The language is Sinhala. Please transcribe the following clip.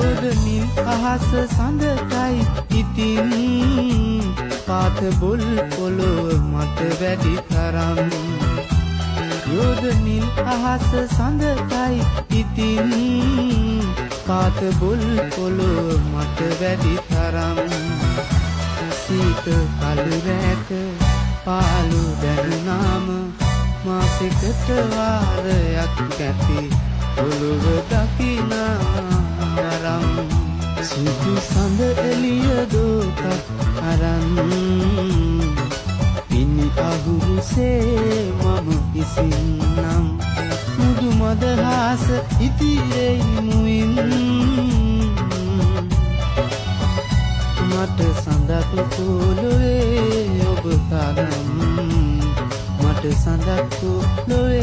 යොදමින් අහස සඳකයි ඉතින් පාත බුල් පොළොව මට වැඩි තරම් යොදමින් අහස සඳකයි ඉතින් පාත බුල් පොළොව මට වැඩි තරම් සීත කළු රැක පාලු දැනුනාම මාසෙකට වාරයක් කැපි පොළොව දකිනාරම් සිදු සඳ එළිය දෝකක් අරන් පිණි අහුරුසේ මම ඉසින්නම් මුදු මදහස ඉතිරෙයි මුවින් මට සඳක් පොළොවේ ඔබ තරම් මට සඳක් පොළොවේ